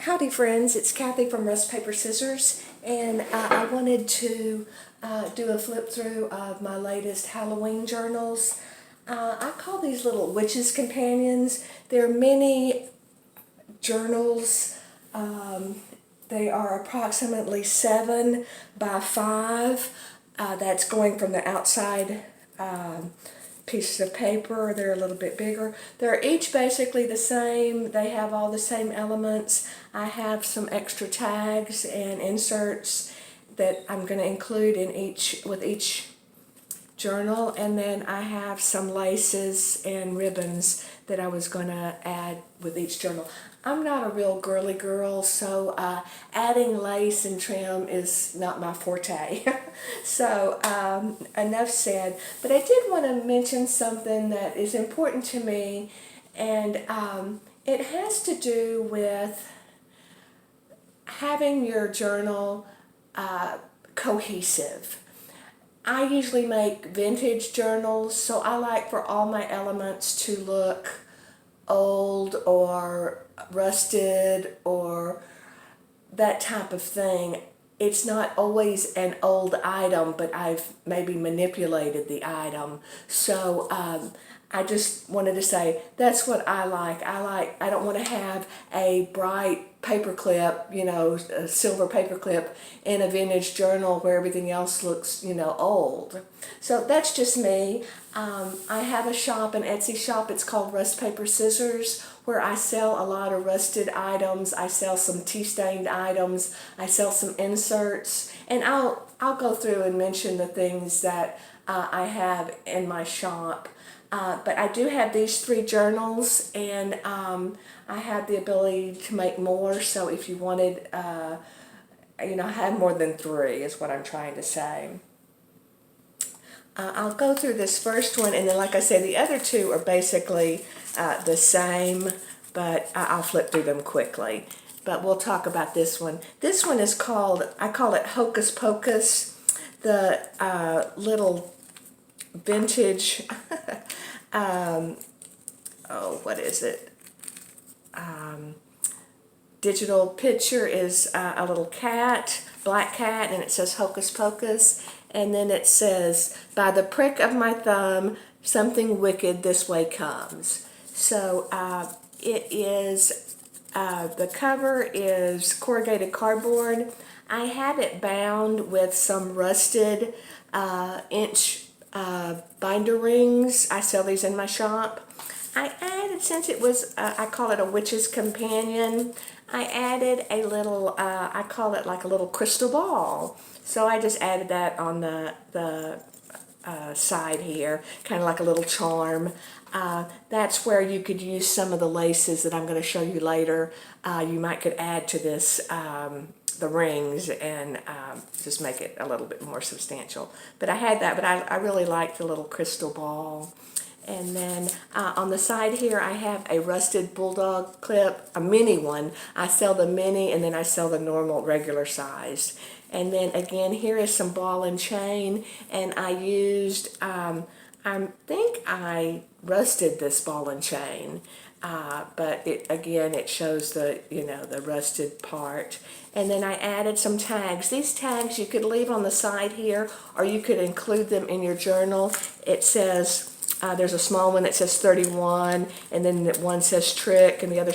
Howdy friends, it's Kathy from RustPaperScissors, and I wanted to do a flip through of my latest Halloween journals. I call these little witches companions. They're mini journals. They are approximately 7 by 5. That's going from the outside pieces of paper. They're a little bit bigger. They're each basically the same. They have all the same elements. I have some extra tags and inserts that I'm going to include in each journal, and then I have some laces and ribbons that I was going to add with each journal. I'm not a real girly girl, so adding lace and trim is not my forte. So enough said. But I did want to mention something that is important to me, and it has to do with having your journal cohesive. I usually make vintage journals, so I like for all my elements to look old or rusted or that type of thing. It's not always an old item, but I've maybe manipulated the item. So I just wanted to say that's what I like. I don't want to have a bright paperclip, a silver paperclip in a vintage journal where everything else looks, old. So that's just me. I have a shop, an Etsy shop. It's called RustPaperScissors, where I sell a lot of rusted items. I sell some tea-stained items. I sell some inserts, and I'll go through and mention the things that I have in my shop. But I do have these 3 journals, and I have the ability to make more. So if you wanted, I have more than 3 is what I'm trying to say. I'll go through this first one, and then like I say, the other 2 are basically the same, but I'll flip through them quickly. But we'll talk about this one. This one is called, I call it Hocus Pocus, the little vintage, what is it? Digital picture is a little cat, black cat, and it says Hocus Pocus. And then it says, by the prick of my thumb, something wicked this way comes. So it is, the cover is corrugated cardboard. I have it bound with some rusted inch binder rings. I sell these in my shop. I added, since it was, I call it a witch's companion, I added a little, I call it like a little crystal ball. So I just added that on the side here, kind of like a little charm. That's where you could use some of the laces that I'm going to show you later. You could add to this the rings and just make it a little bit more substantial. But I had that, but I really like the little crystal ball. And then on the side here, I have a rusted bulldog clip, a mini one. I sell the mini, and then I sell the normal regular size. And then again, here is some ball and chain, and I used, I think I rusted this ball and chain, but it shows the, the rusted part. And then I added some tags. These tags you could leave on the side here, or you could include them in your journal. It says, there's a small one that says 31, and then one says trick, and the other,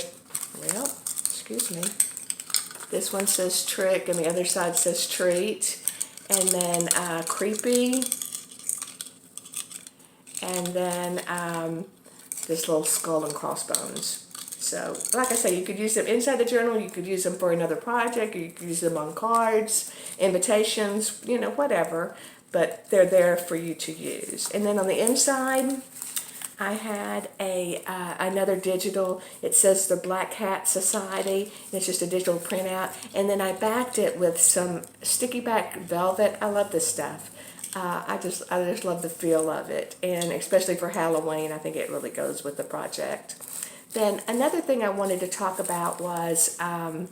well, excuse me. This one says trick, and the other side says treat. And then creepy. And then this little skull and crossbones. So, like I say, you could use them inside the journal, you could use them for another project, or you could use them on cards, invitations, whatever. But they're there for you to use. And then on the inside, I had another digital. It says the Black Hat Society. It's just a digital printout. And then I backed it with some sticky back velvet. I love this stuff. I just love the feel of it. And especially for Halloween, I think it really goes with the project. Then another thing I wanted to talk about was I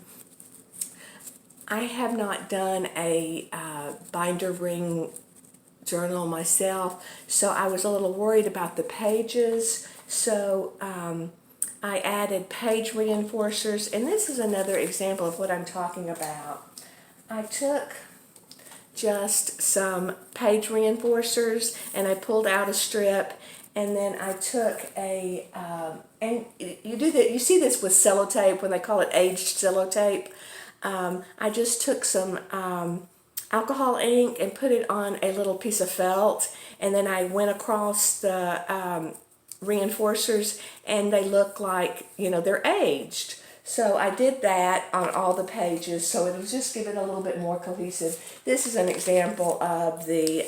have not done a binder ring journal myself, so I was a little worried about the pages. So I added page reinforcers, and this is another example of what I'm talking about. I took just some page reinforcers and I pulled out a strip, and then I took a and you see this with cello tape when they call it aged cello tape. I just took some alcohol ink and put it on a little piece of felt, and then I went across the reinforcers, and they look like, you know, they're aged. So I did that on all the pages, so it'll just give it a little bit more cohesive. This is an example of the,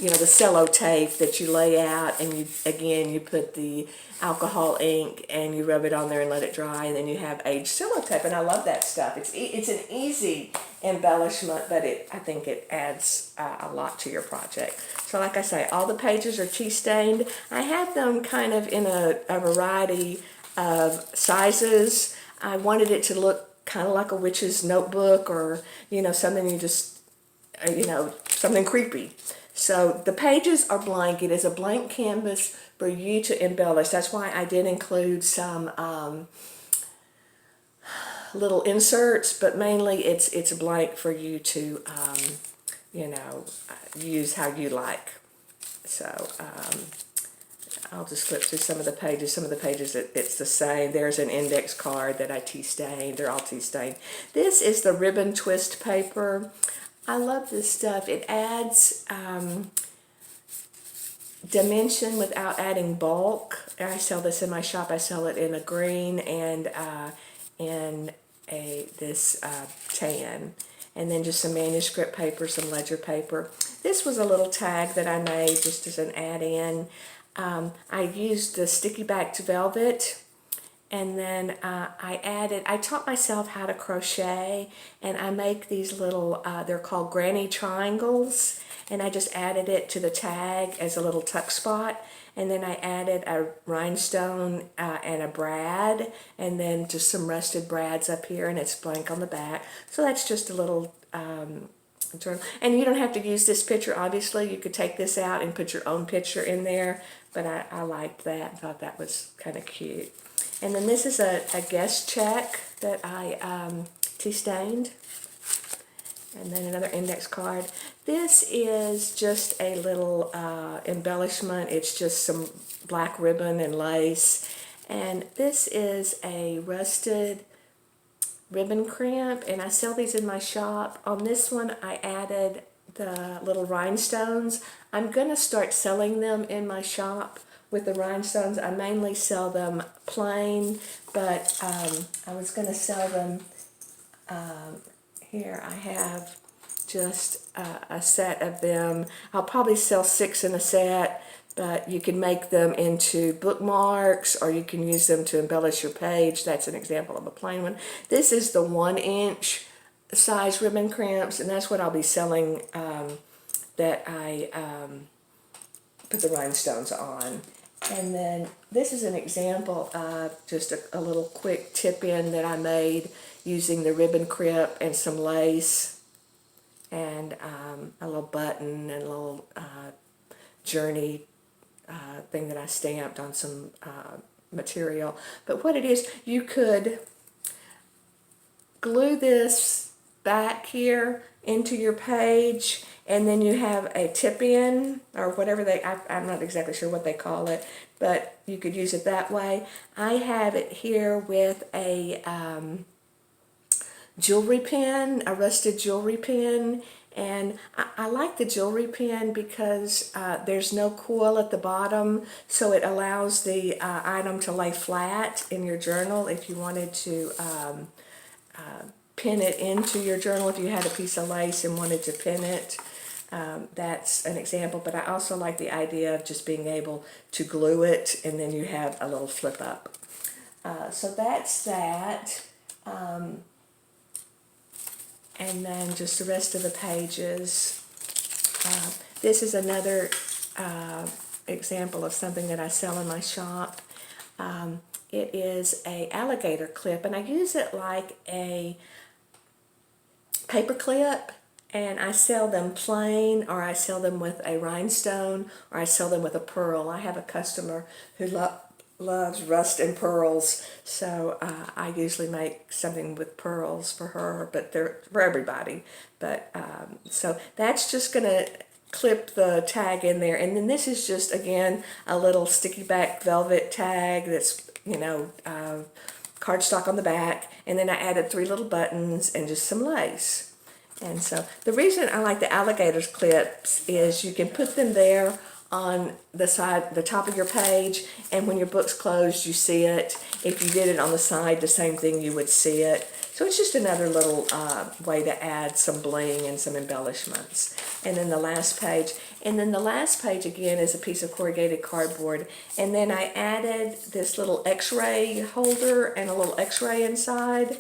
you know, the cello tape that you lay out, and you put the alcohol ink and you rub it on there and let it dry, and then you have aged cello tape, and I love that stuff. It's an easy embellishment, but I think it adds a lot to your project. So like I say, all the pages are tea stained. I have them kind of in a variety of sizes. I wanted it to look kind of like a witch's notebook, or, you know, something you just, you know, something creepy. So the pages are blank. It is a blank canvas for you to embellish. That's why I did include some little inserts, but mainly it's blank for you to, you know, use how you like. So I'll just flip through some of the pages. Some of the pages, it's the same. There's an index card that I tea stained. They're all tea stained. This is the ribbon twist paper. I love this stuff. It adds dimension without adding bulk. I sell this in my shop. I sell it in a green and in this tan. And then just some manuscript paper, some ledger paper. This was a little tag that I made just as an add-in. I used the sticky backed velvet, and then I taught myself how to crochet, and I make these little, they're called granny triangles, and I just added it to the tag as a little tuck spot, and then I added a rhinestone and a brad, and then just some rusted brads up here, and it's blank on the back. So that's just a little journal. And you don't have to use this picture, obviously. You could take this out and put your own picture in there, but I liked that and thought that was kind of cute. And then this is a guest check that I tea stained. And then another index card. This is just a little embellishment. It's just some black ribbon and lace. And this is a rusted ribbon crimp, and I sell these in my shop. On this one, I added the little rhinestones. I'm going to start selling them in my shop with the rhinestones. I mainly sell them plain, but I was going to sell them, here I have just a set of them. I'll probably sell 6 in a set, but you can make them into bookmarks, or you can use them to embellish your page. That's an example of a plain one. This is the 1-inch size ribbon crimps, and that's what I'll be selling, that I put the rhinestones on. And then this is an example of just a little quick tip-in that I made using the ribbon crimp and some lace, and a little button and a little journey thing that I stamped on some material. But what it is, you could glue this back here into your page, and then you have a tip-in, or whatever I'm not exactly sure what they call it, but you could use it that way. I have it here with a jewelry pin, a rusted jewelry pin, and I like the jewelry pin because there's no coil at the bottom, so it allows the item to lay flat in your journal if you wanted to pin it into your journal. If you had a piece of lace and wanted to pin it, that's an example. But I also like the idea of just being able to glue it, and then you have a little flip up. So that's that. And then just the rest of the pages. This is another example of something that I sell in my shop. It is a alligator clip, and I use it like a paper clip, and I sell them plain, or I sell them with a rhinestone, or I sell them with a pearl. I have a customer who loves rust and pearls, so I usually make something with pearls for her, but they're for everybody. But so that's just gonna clip the tag in there, and then this is just again a little sticky back velvet tag that's cardstock on the back, and then I added 3 little buttons and just some lace. And so the reason I like the alligator's clips is you can put them there on the side, the top of your page, and when your book's closed, you see it. If you did it on the side, the same thing, you would see it. So it's just another little way to add some bling and some embellishments. And then the last page, again is a piece of corrugated cardboard. And then I added this little x-ray holder and a little x-ray inside.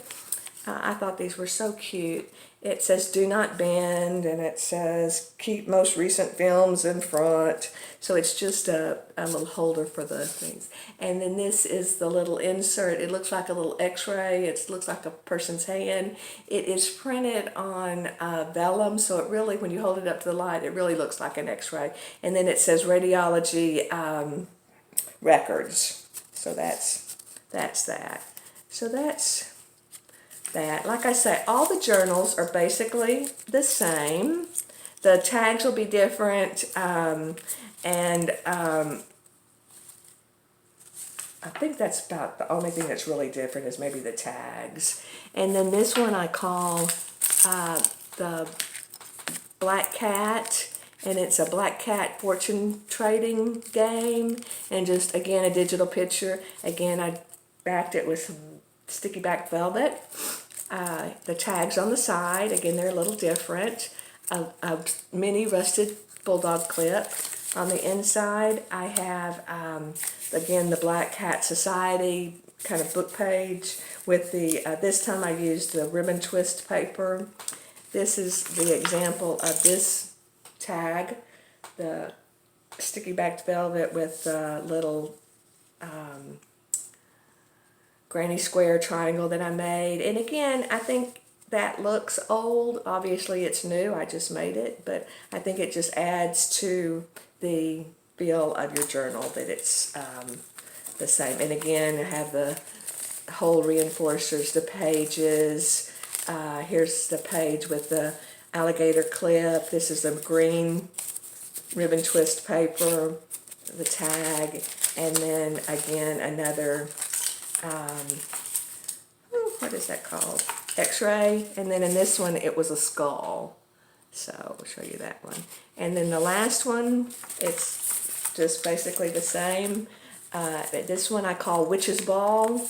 I thought these were so cute. It says do not bend, and it says keep most recent films in front. So it's just a little holder for the things. And then this is the little insert. It looks like a little x-ray. It looks like a person's hand. It is printed on vellum, so it really, when you hold it up to the light, it really looks like an x-ray. And then it says radiology records. So that's that. So that's that. Like I say, all the journals are basically the same. The tags will be different, and I think that's about the only thing that's really different is maybe the tags. And then this one I call the Black Cat, and it's a black cat fortune trading game, and just again a digital picture. Again, I backed it with some sticky back velvet. The tags on the side, again, they're a little different. A mini rusted bulldog clip. On the inside, I have, again, the Black Cat Society kind of book page with the, this time I used the ribbon twist paper. This is the example of this tag, the sticky backed velvet with the little granny square triangle that I made. And again, I think that looks old. Obviously it's new, I just made it, but I think it just adds to the feel of your journal that it's the same. And again, I have the hole reinforcers, the pages. Here's the page with the alligator clip. This is the green ribbon twist paper, the tag, and then again another what is that called? X-ray. And then in this one it was a skull. So I'll show you that one. And then the last one, it's just basically the same. This one I call Witch's Ball.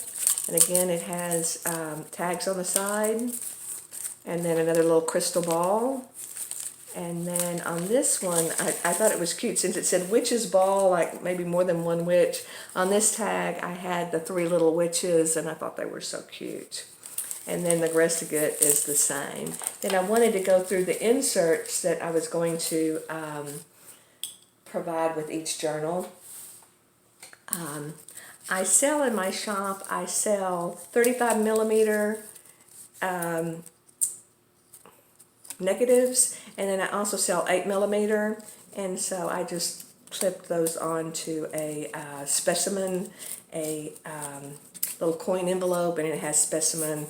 And again, it has tags on the side. And then another little crystal ball. And then on this one, I thought it was cute since it said Witch's Ball, like maybe more than one witch. On this tag, I had the 3 little witches, and I thought they were so cute. And then the rest of it is the same. Then I wanted to go through the inserts that I was going to provide with each journal. I sell in my shop, I sell 35 millimeter negatives, and then I also sell 8 millimeter, and so I just clipped those onto a specimen, a little coin envelope, and it has specimen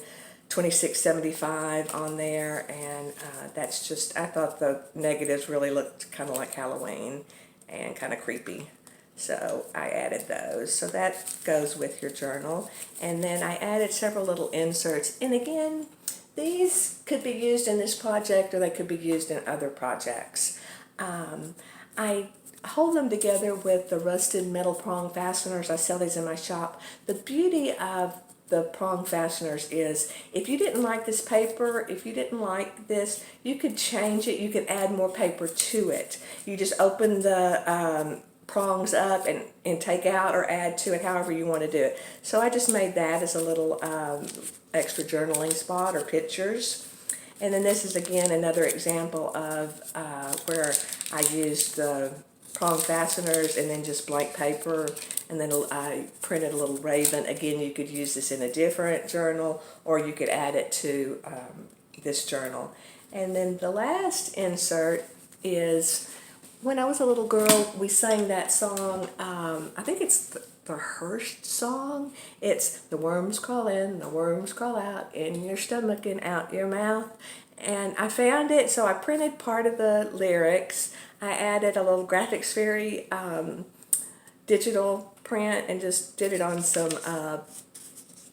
2675 on there, and that's just, I thought the negatives really looked kind of like Halloween and kind of creepy. So I added those. So that goes with your journal. And then I added several little inserts. And again, these could be used in this project or they could be used in other projects. I hold them together with the rusted metal prong fasteners. I sell these in my shop. The beauty of the prong fasteners is if you didn't like this paper, if you didn't like this, you could change it. You could add more paper to it. You just open the prongs up and take out or add to it however you want to do it. So I just made that as a little extra journaling spot or pictures. And then this is again another example of where I used the prong fasteners and then just blank paper, and then I printed a little raven. Again, you could use this in a different journal or you could add it to this journal. And then the last insert is when I was a little girl, we sang that song, I think it's the Hearst song. It's the worms crawl in, the worms crawl out, in your stomach and out your mouth. And I found it, so I printed part of the lyrics. I added a little graphics fairy digital print and just did it on some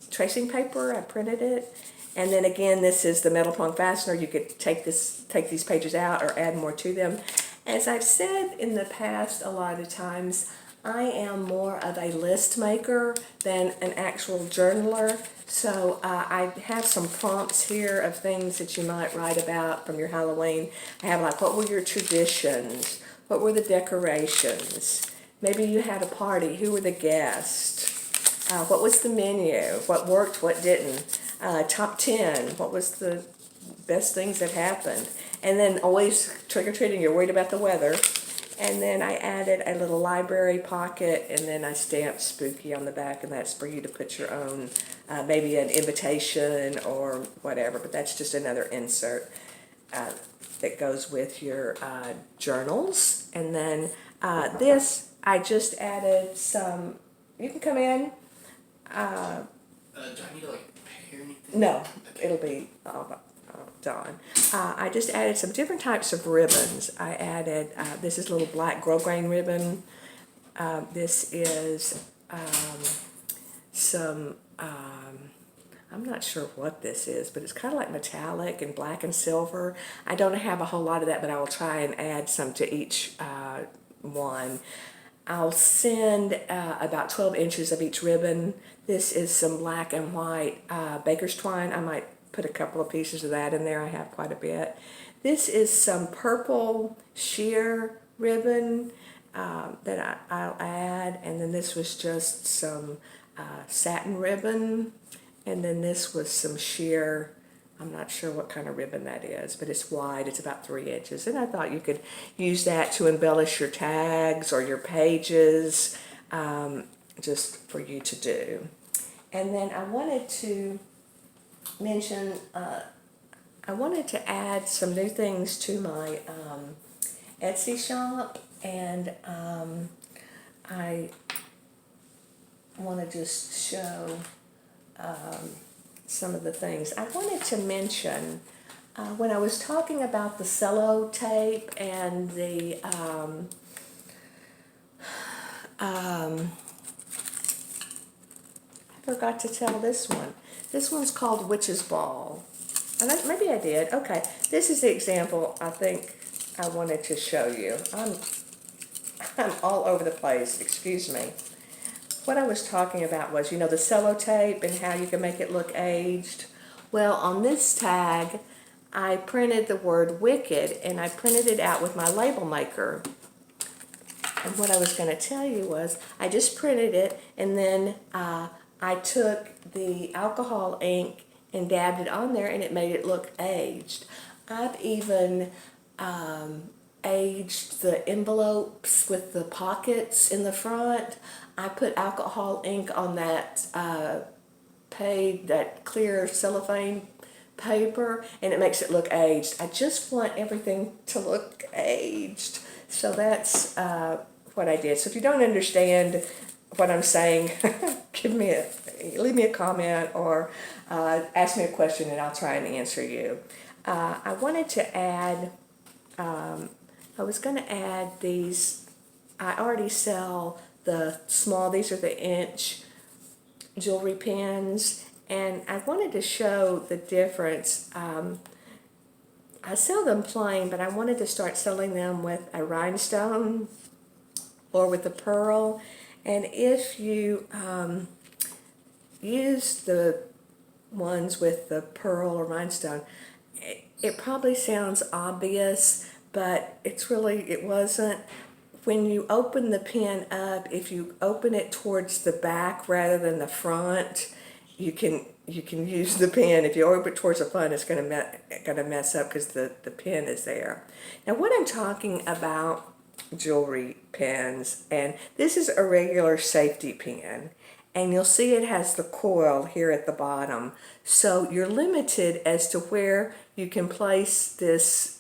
tracing paper. I printed it. And then again, this is the metal prong fastener. You could take these pages out or add more to them. As I've said in the past a lot of times, I am more of a list maker than an actual journaler. So I have some prompts here of things that you might write about from your Halloween. I have like, what were your traditions? What were the decorations? Maybe you had a party. Who were the guests? What was the menu? What worked? What didn't? Top 10. What was the best things that happened? And then always trick-or-treating. You're worried about the weather. And then I added a little library pocket, and then I stamped spooky on the back, and that's for you to put your own, maybe an invitation or whatever, but that's just another insert that goes with your journals. And then this, I just added some, you can come in. Do I need to like pay or anything? No, it'll be done. I just added some different types of ribbons. I added, this is a little black grosgrain ribbon. This is some, I'm not sure what this is, but it's kind of like metallic and black and silver. I don't have a whole lot of that, but I will try and add some to each one. I'll send about 12 inches of each ribbon. This is some black and white baker's twine. I might put a couple of pieces of that in there. I have quite a bit. This is some purple sheer ribbon that I'll add, and then this was just some satin ribbon, and then this was some sheer, I'm not sure what kind of ribbon that is, but it's wide, it's about 3 inches, and I thought you could use that to embellish your tags or your pages, just for you to do. And then I wanted to mention, I wanted to add some new things to my Etsy shop, and I want to just show some of the things. I wanted to mention, when I was talking about the cello tape and the I forgot to tell this one. This one's called Witch's Ball. Maybe I did. Okay, this is the example I think I wanted to show you. I'm all over the place, excuse me. What I was talking about was, you know, the cello tape and how you can make it look aged. Well, on this tag, I printed the word wicked, and I printed it out with my label maker. And what I was going to tell you was, I just printed it, and then I took the alcohol ink and dabbed it on there, and it made it look aged. I've even aged the envelopes with the pockets in the front. I put alcohol ink on that that clear cellophane paper, and it makes it look aged. I just want everything to look aged. So that's what I did. So if you don't understand what I'm saying, leave me a comment or ask me a question, and I'll try and answer you. I wanted to add, I was going to add these. I already sell the small, these are the inch jewelry pins, and I wanted to show the difference. I sell them plain, but I wanted to start selling them with a rhinestone or with a pearl. And if you use the ones with the pearl or rhinestone, it probably sounds obvious, but it wasn't. When you open the pen up, if you open it towards the back rather than the front, you can use the pen. If you open it towards the front, it's going to mess up because the pen is there. Now, what I'm talking about, jewelry pens, and this is a regular safety pin, and you'll see it has the coil here at the bottom. So you're limited as to where you can place this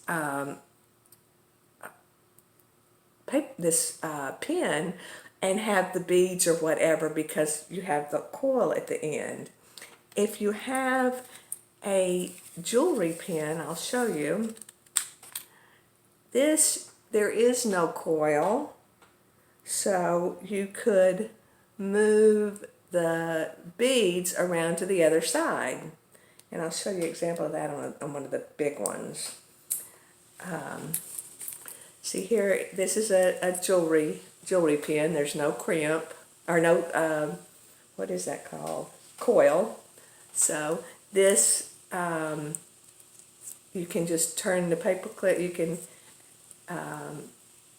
pin and have the beads or whatever because you have the coil at the end. If you have a jewelry pin, I'll show you. There is no coil, so you could move the beads around to the other side. And I'll show you an example of that on one of the big ones. See here, this is a jewelry pin. There's no crimp, or no, what is that called? Coil. So this, you can just turn the paper clip, you can,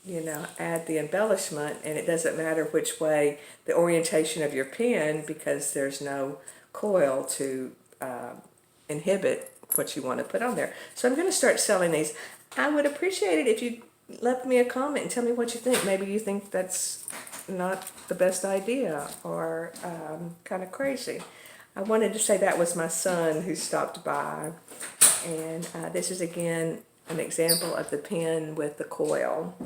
you know, add the embellishment, and it doesn't matter which way the orientation of your pen because there's no coil to inhibit what you want to put on there. So I'm going to start selling these. I would appreciate it if you left me a comment and tell me what you think. Maybe you think that's not the best idea or kind of crazy. I wanted to say that was my son who stopped by, and this is again an example of the pen with the coil.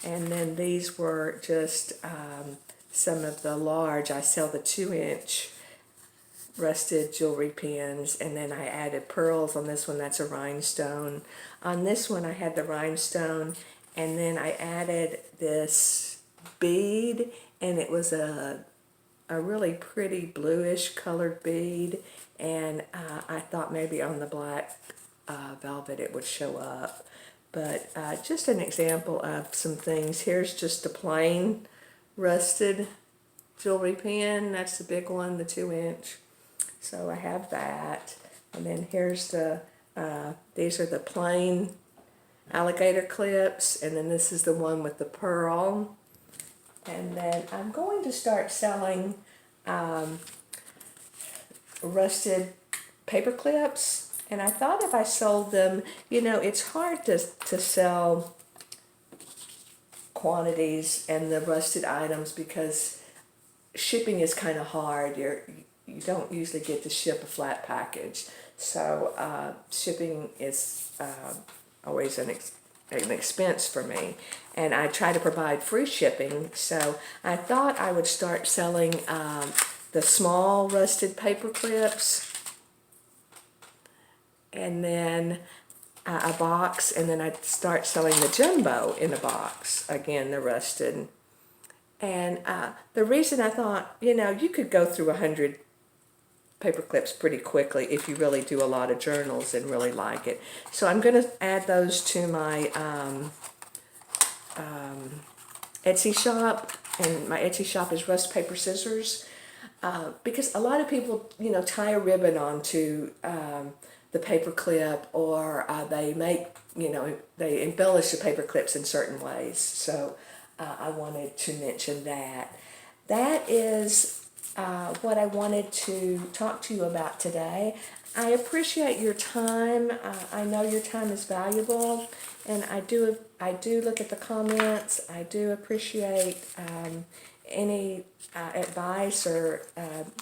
And then these were just some of the large. I sell the 2-inch rusted jewelry pins, and then I added pearls on this one. That's a rhinestone. On this one I had the rhinestone, and then I added this bead, and it was a really pretty bluish colored bead, and I thought maybe on the black velvet it would show up. But just an example of some things. Here's just a plain rusted jewelry pen. That's the big one, the 2-inch. So I have that. And then here's the, these are the plain alligator clips. And then this is the one with the pearl. And then I'm going to start selling rusted paper clips. And I thought if I sold them, you know, it's hard to sell quantities and the rusted items because shipping is kind of hard. You don't usually get to ship a flat package. So shipping is always an expense for me. And I try to provide free shipping. So I thought I would start selling the small rusted paper clips, and then a box, and then I'd start selling the jumbo in a box, again the rusted. And the reason I thought, you know, you could go through 100 paper clips pretty quickly if you really do a lot of journals and really like it. So I'm going to add those to my Etsy shop, and my Etsy shop is RustPaperScissors, because a lot of people, you know, tie a ribbon onto the paper clip, or they make, you know, they embellish the paper clips in certain ways. So I wanted to mention that. That is what I wanted to talk to you about today. I appreciate your time. I know your time is valuable, and I do look at the comments. I do appreciate any advice or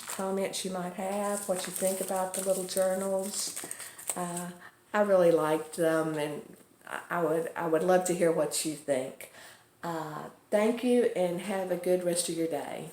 comments you might have, what you think about the little journals. I really liked them, and I would love to hear what you think. Thank you, and have a good rest of your day.